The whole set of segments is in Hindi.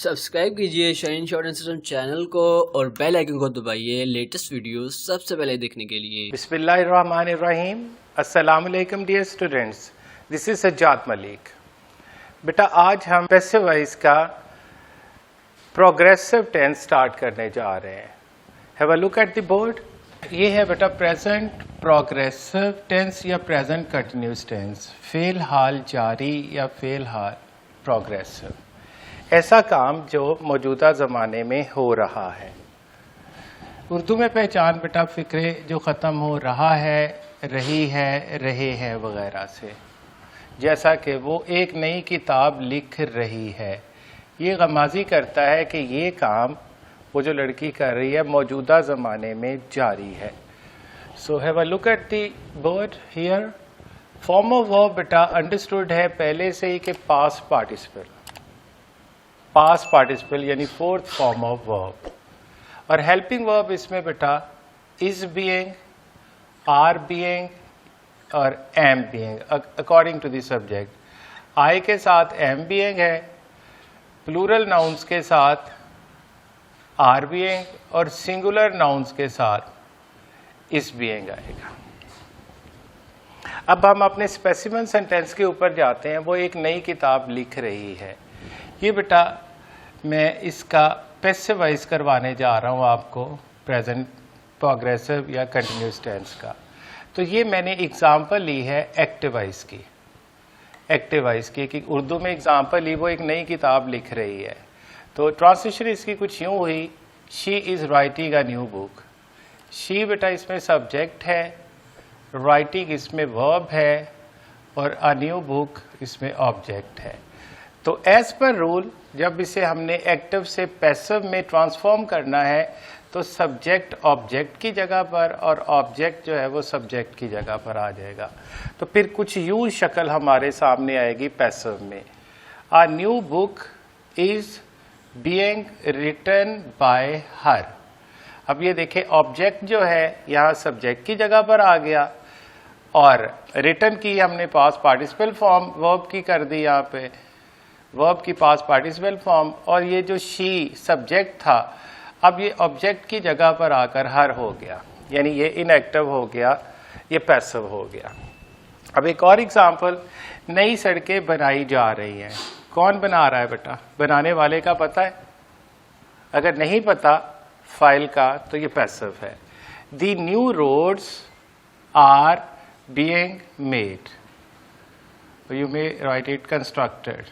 सब्सक्राइब कीजिए शाइन शॉर्ट एंड चैनल को और बेल आइकन को दबाइए लेटेस्ट वीडियो सबसे पहले देखने के लिए। बिस्मिल्लाहिर्रहमानिर्रहीम। अस्सलाम वालेकुम dear students, this is Sajjad Malik. बेटा आज हम पैसिव वॉइस का प्रोग्रेसिव टेंस स्टार्ट करने जा रहे हैं। Have a look at the board. ये है बेटा प्रेजेंट प्रोग्रेसिव टेंस या प्रेजेंट कंटिन्यूस टेंस, फेल हाल जारी या फेल हाल प्रोग्रेसिव। ऐसा काम जो मौजूदा ज़माने में हो रहा है। उर्दू में पहचान बेटा फ़िक्रे जो ख़त्म हो रहा है, रही है, रहे हैं वगैरह से। जैसा कि वो एक नई किताब लिख रही है, ये गमाज़ी करता है कि ये काम वो जो लड़की कर रही है मौजूदा ज़माने में जारी है। So have a look at the board here. Form of verb बेटा अंडरस्टूड है पहले से ही कि पास्ट पार्टिसिपल, पास्ट पार्टिसिपल यानी फोर्थ फॉर्म ऑफ वर्ब। और हेल्पिंग वर्ब इसमें बेटा इज बीइंग, आर बीइंग और am being according to the subject. I के साथ एम बीइंग है, प्लूरल नाउन्स के साथ आर बीइंग और सिंगुलर नाउन्स के साथ इज बीइंग आएगा। अब हम अपने स्पेसिफिक सेंटेंस के ऊपर जाते हैं। वो एक नई किताब लिख रही है। ये बेटा मैं इसका पैसिव वॉइस करवाने जा रहा हूँ आपको, प्रेजेंट प्रोग्रेसिव या कंटिन्यूस टेंस का। तो ये मैंने एग्जांपल ली है एक्टिव वॉइस की, एक्टिव वॉइस की कि उर्दू में एग्जांपल ली, वो एक नई किताब लिख रही है। तो ट्रांसलेशन इसकी कुछ यूँ हुई, she is writing a new book. She बेटा इसमें सब्जेक्ट है, राइटिंग इसमें वर्ब है और अ न्यू बुक इसमें ऑब्जेक्ट है। तो एज पर रूल जब इसे हमने एक्टिव से पैसिव में ट्रांसफॉर्म करना है तो सब्जेक्ट ऑब्जेक्ट की जगह पर और ऑब्जेक्ट जो है वो सब्जेक्ट की जगह पर आ जाएगा। तो फिर कुछ यूं शक्ल हमारे सामने आएगी पैसिव में। A new book is being written by her. अब ये देखें ऑब्जेक्ट जो है यहाँ सब्जेक्ट की जगह पर आ गया और रिटन की हमने पास्ट पार्टिसिपल फॉर्म वर्ब की कर दी, यहाँ पे वर्ब की पास्ट पार्टिसिपल फॉर्म। और ये जो शी सब्जेक्ट था अब ये ऑब्जेक्ट की जगह पर आकर हर हो गया, यानी ये इनएक्टिव हो गया, ये पैसिव हो गया। अब एक और एग्जांपल, नई सड़कें बनाई जा रही हैं। कौन बना रहा है बेटा? बनाने वाले का पता है? अगर नहीं पता फाइल का तो ये पैसिव है। The new roads are being made, you may write it constructed.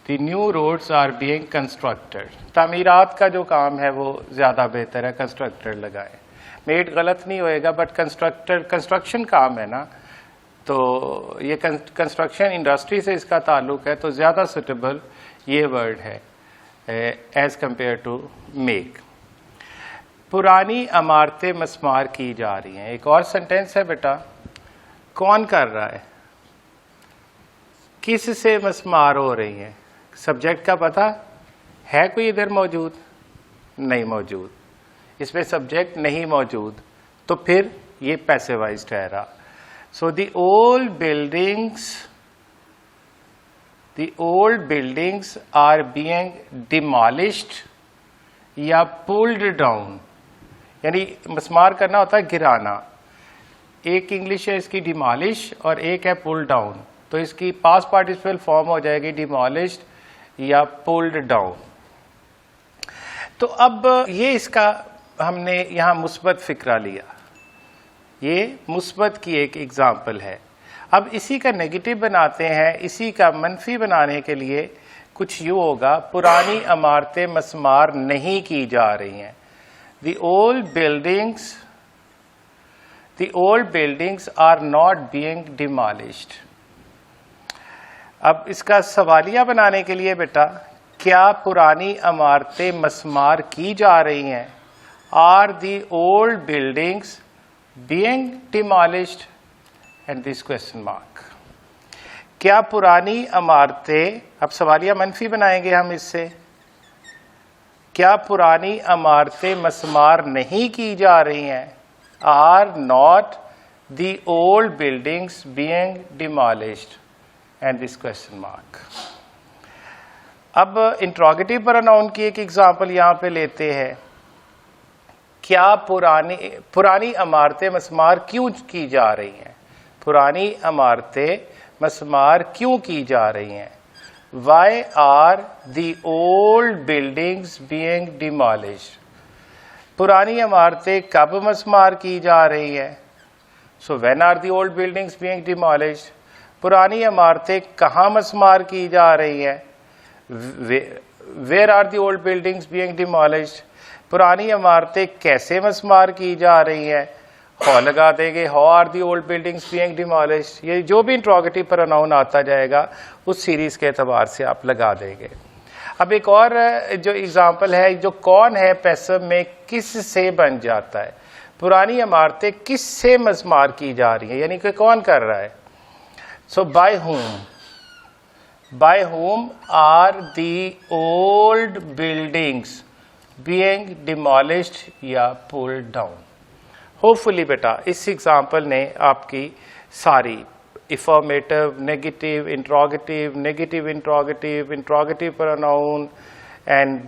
The new roads are being constructed। तामीरात का जो काम है वो ज़्यादा बेहतर है कंस्ट्रक्टेड लगाए, मेड गलत नहीं होएगा, बट कंस्ट्रक्टेड कंस्ट्रक्शन काम है ना, तो ये कंस्ट्रक्शन इंडस्ट्री से इसका ताल्लुक है, तो ज़्यादा सुटेबल ये वर्ड है एज कंपेयर टू मेक। पुरानी इमारतें मस्मार की जा रही हैं। एक और सेंटेंस है बेटा, कौन कर रहा है, किस से मस्मार हो रही हैं? सब्जेक्ट का पता है? कोई इधर मौजूद? नहीं मौजूद, इसमें सब्जेक्ट नहीं मौजूद, तो फिर ये पैसिव वॉइस ठहरा। So the old buildings are being demolished या पुल्ड डाउन, यानी मस्मार करना होता है गिराना। एक इंग्लिश है इसकी डिमोलिश और एक है पुल डाउन, तो इसकी पास्ट पार्टिसिपल फॉर्म हो जाएगी डिमोलिश्ड या पुल्ड डाउन। तो अब ये इसका हमने यहाँ मुस्बत फिक्रा लिया, ये मुस्बत की एक एग्जाम्पल है। अब इसी का नेगेटिव बनाते हैं, इसी का मनफी बनाने के लिए कुछ यूँ होगा, पुरानी इमारतें मस्मार नहीं की जा रही हैं। The old buildings are not being demolished। अब इसका सवालिया बनाने के लिए बेटा, क्या पुरानी इमारतें मस्मार की जा रही हैं? Are the old buildings being demolished and this question mark. क्या पुरानी इमारतें, अब सवालिया मनफी बनाएंगे हम इससे, क्या पुरानी इमारतें मस्मार नहीं की जा रही हैं? Are not the old buildings being demolished and this question mark. अब इंट्रोगेटिव प्रोनाउन की एक एग्जांपल यहाँ पे लेते हैं। क्या पुरानी इमारतें मस्मार क्यों की जा रही हैं? पुरानी इमारतें मस्मार क्यों की जा रही हैं? Why are the old buildings being demolished? पुरानी इमारतें कब मस्मार की जा रही हैं? So when are the old buildings being demolished? पुरानी इमारतें कहाँ मस्मार की जा रही हैं? Where are the old buildings being demolished? पुरानी इमारतें कैसे मस्मार की जा रही हैं? how लगा देंगे, how are the old buildings being demolished? ये जो भी इंट्रोगेटिव प्रोनाउन आता जाएगा उस सीरीज के एतबार से आप लगा देंगे। अब एक और जो एग्जांपल है, जो कौन है पैसिव में किस से बन जाता है। पुरानी इमारतें किस से मस्मार की जा रही हैं, यानी कि कौन कर रहा है। सो bye whom are the old buildings being demolished या pulled down? होपफुली बेटा इस एग्जाम्पल ने आपकी सारी affirmative, negative, interrogative pronoun and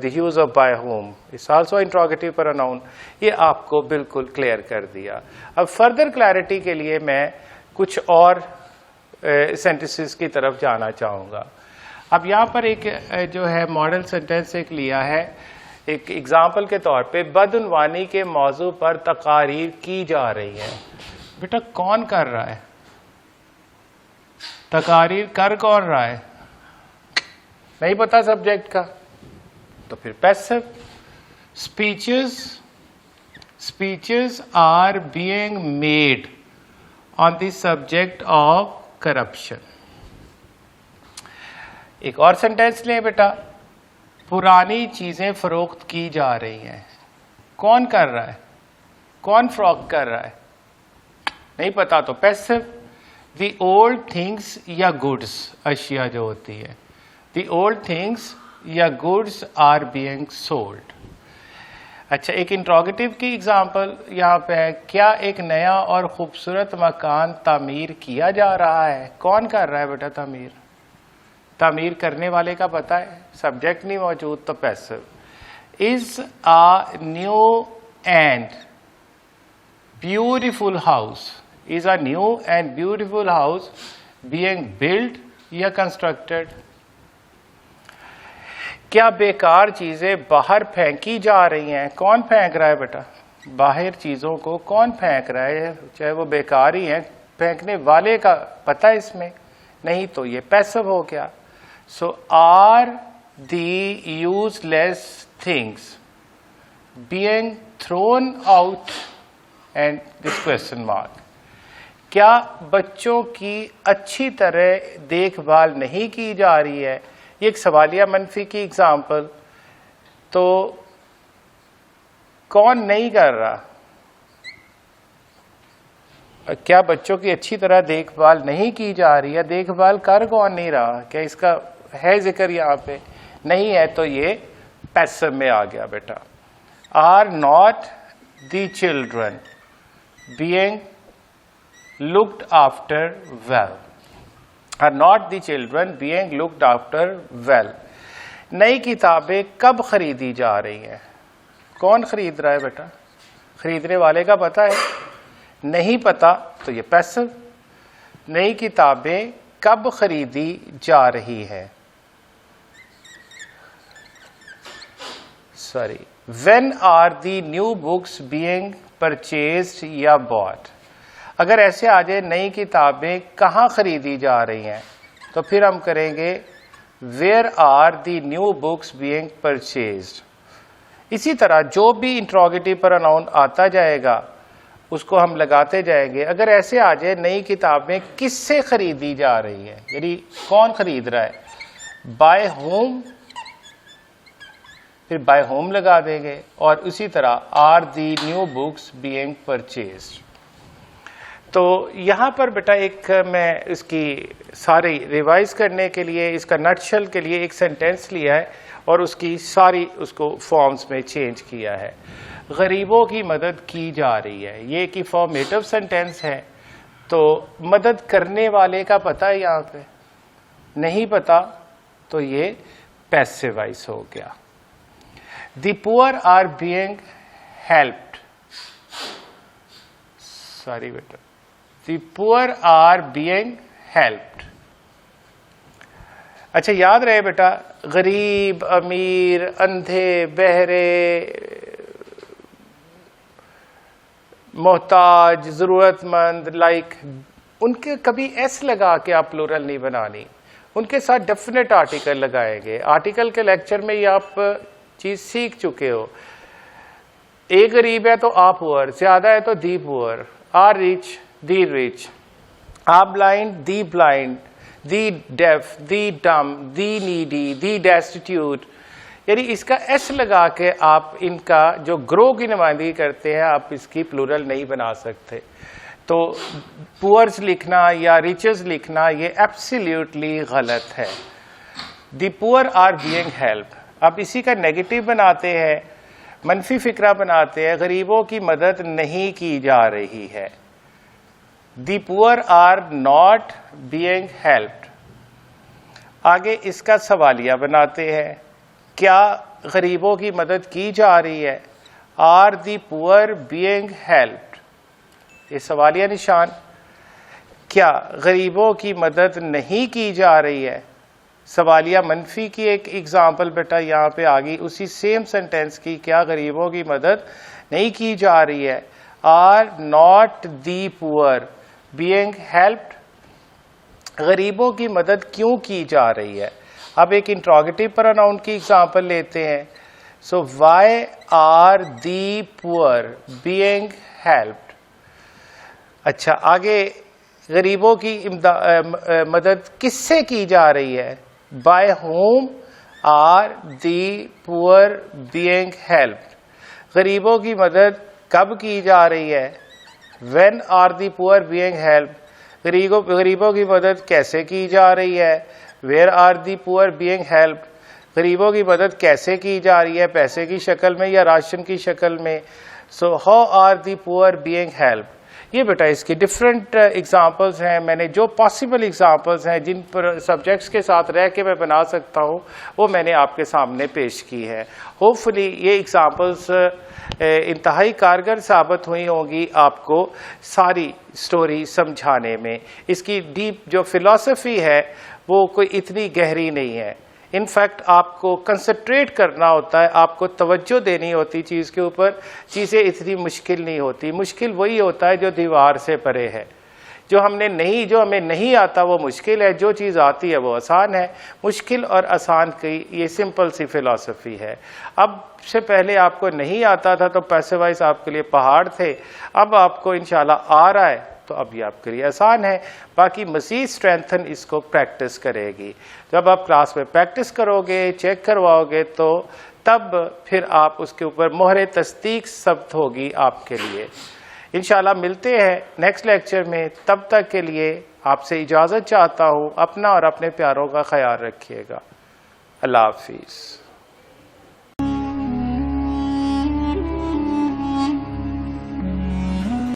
the use of by whom is also interrogative pronoun, ये आपको बिल्कुल क्लियर कर दिया। अब फर्दर क्लैरिटी के लिए मैं कुछ और सेंटेंसेस की तरफ जाना चाहूँगा। अब यहाँ पर एक जो है मॉडल सेंटेंस एक लिया है, एक एग्जाम्पल के तौर पे बदउनवानी के मौजू पर तकारीर की जा रही है। बेटा कौन कर रहा है? तकारीर कर कौन रहा है? नहीं पता सब्जेक्ट का, तो फिर passive. Speeches are being made on the subject of corruption. एक और सेंटेंस लें बेटा, पुरानी चीजें फरोख्त की जा रही हैं। कौन कर रहा है? कौन फरोख्त कर रहा है? नहीं पता तो पैसिव। द ओल्ड थिंग्स या गुड्स, अशिया जो होती है, द ओल्ड थिंग्स या गुड्स आर बीइंग सोल्ड। अच्छा, एक इंट्रोगेटिव की एग्जांपल यहाँ पे है, क्या एक नया और खूबसूरत मकान तामीर किया जा रहा है? कौन कर रहा है बेटा तामीर? तामीर करने वाले का पता है, सब्जेक्ट नहीं मौजूद तो passive. Is a new and beautiful house, is a new and beautiful house being build या कंस्ट्रक्टेड। क्या बेकार चीजें बाहर फेंकी जा रही हैं? कौन फेंक रहा है बेटा? बाहर चीजों को कौन फेंक रहा है? चाहे वो बेकार ही है, फेंकने वाले का पता है इसमें, नहीं तो ये पैसिव हो गया। So are the useless things being thrown out? And this question mark. क्या बच्चों की अच्छी तरह देखभाल नहीं की जा रही है? ये एक सवालिया मनफी की एग्जाम्पल, तो कौन नहीं कर रहा? क्या बच्चों की अच्छी तरह देखभाल नहीं की जा रही है? देखभाल कर कौन नहीं रहा? क्या इसका है जिक्र यहाँ पे? नहीं है, तो ये पैसिव में आ गया बेटा। Are not the children being looked after well, are not the children being looked after well. नई किताबें कब खरीदी जा रही हैं? कौन खरीद रहा है बेटा? खरीदने वाले का पता है, नहीं पता तो ये पैसिव। नई किताबें कब खरीदी जा रही है? Sorry, when are the new books being purchased या बॉट। अगर ऐसे आ जाए नई किताबें कहाँ खरीदी जा रही हैं, तो फिर हम करेंगे where are the new books being purchased. इसी तरह जो भी इंट्रोगेटिव प्रोनाउन आता जाएगा उसको हम लगाते जाएंगे। अगर ऐसे आ जाए नई किताबें किससे खरीदी जा रही है, यानी कौन खरीद रहा है, बाय होम, फिर बाय होम लगा देंगे। और उसी तरह are the new books being purchased. तो यहाँ पर बेटा एक मैं इसकी सारी रिवाइज करने के लिए, इसका नटशेल के लिए एक सेंटेंस लिया है और उसकी सारी उसको फॉर्म्स में चेंज किया है। गरीबों की मदद की जा रही है, ये एक इन्फॉर्मेटिव सेंटेंस है, तो मदद करने वाले का पता है यहाँ पे, नहीं पता तो ये पैसिव वॉइस हो गया। The poor are being helped, sorry बेटा, the poor are being helped. अच्छा याद रहे बेटा, गरीब, अमीर, अंधे, बहरे, मोहताज, जरूरतमंद, लाइक, उनके कभी एस लगा के आप प्लूरल नहीं बनानी, उनके साथ डेफिनेट आर्टिकल लगाएंगे। आर्टिकल के लेक्चर में ये आप चीज सीख चुके हो। ए गरीब है तो आ पुअर, ज्यादा है तो the poor, or rich the rich, a blind the blind, the deaf, the dumb, the needy, the destitute. यानी इसका एस लगा के आप इनका जो ग्रो की नुमाइंदगी करते हैं आप इसकी प्लूरल नहीं बना सकते। तो पुअर्स लिखना या रिचेस लिखना ये एब्सोल्युटली गलत है। The poor are being help, अब इसी का नेगेटिव बनाते हैं, मनफी फिक्रा बनाते हैं, गरीबों की मदद नहीं की जा रही है। The poor are not being helped. आगे इसका सवालिया बनाते हैं, क्या गरीबों की मदद की जा रही है? Are the poor being helped, ये सवालिया निशान, क्या गरीबों की मदद नहीं की जा रही है? सवालिया मनफी की एक एग्जाम्पल बेटा यहाँ पे आ गई उसी सेम सेंटेंस की, क्या गरीबों की मदद नहीं की जा रही है? Are not the poor being helped, गरीबों की मदद क्यों की जा रही है? अब एक इंट्रोगेटिव प्रोनाउन की एग्जाम्पल लेते हैं। So why are the poor being helped. अच्छा आगे, गरीबों की मदद किससे की जा रही है? By whom are the poor being helped, गरीबों की मदद कब की जा रही है? When are the poor being helped, गरीबों की मदद कैसे की जा रही है? Where are the poor being helped, गरीबों की मदद कैसे की जा रही है? पैसे की शक्ल में या राशन की शक्ल में? So how are the poor being helped. ये बेटा इसकी डिफरेंट एग्जांपल्स हैं। मैंने जो पॉसिबल एग्जांपल्स हैं जिन पर सब्जेक्ट्स के साथ रह के मैं बना सकता हूँ वो मैंने आपके सामने पेश की है। होपफुली ये एग्जांपल्स इंतहाई कारगर साबित हुई होंगी आपको सारी स्टोरी समझाने में। इसकी डीप जो फिलॉसफी है वो कोई इतनी गहरी नहीं है। इनफैक्ट आपको कंसंट्रेट करना होता है, आपको तवज्जो देनी होती चीज़ के ऊपर। चीज़ें इतनी मुश्किल नहीं होती, मुश्किल वही होता है जो दीवार से परे है। जो हमें नहीं आता वो मुश्किल है, जो चीज़ आती है वो आसान है। मुश्किल और आसान की ये सिंपल सी फिलॉसफी है। अब से पहले आपको नहीं आता था तो पैसिव वॉइस आपके लिए पहाड़ थे, अब आपको इंशाल्लाह आ रहा है तो अब ये आपके लिए आसान है। बाकी मज़ीद स्ट्रेंथन इसको प्रैक्टिस करेगी। जब आप क्लास में प्रैक्टिस करोगे, चेक करवाओगे तो तब फिर आप उसके ऊपर मोहर तस्दीक सब्त होगी आपके लिए। इंशाल्लाह मिलते हैं नेक्स्ट लेक्चर में, तब तक के लिए आपसे इजाज़त चाहता हूँ। अपना और अपने प्यारों का ख्याल रखिएगा। अल्लाह हाफिज़।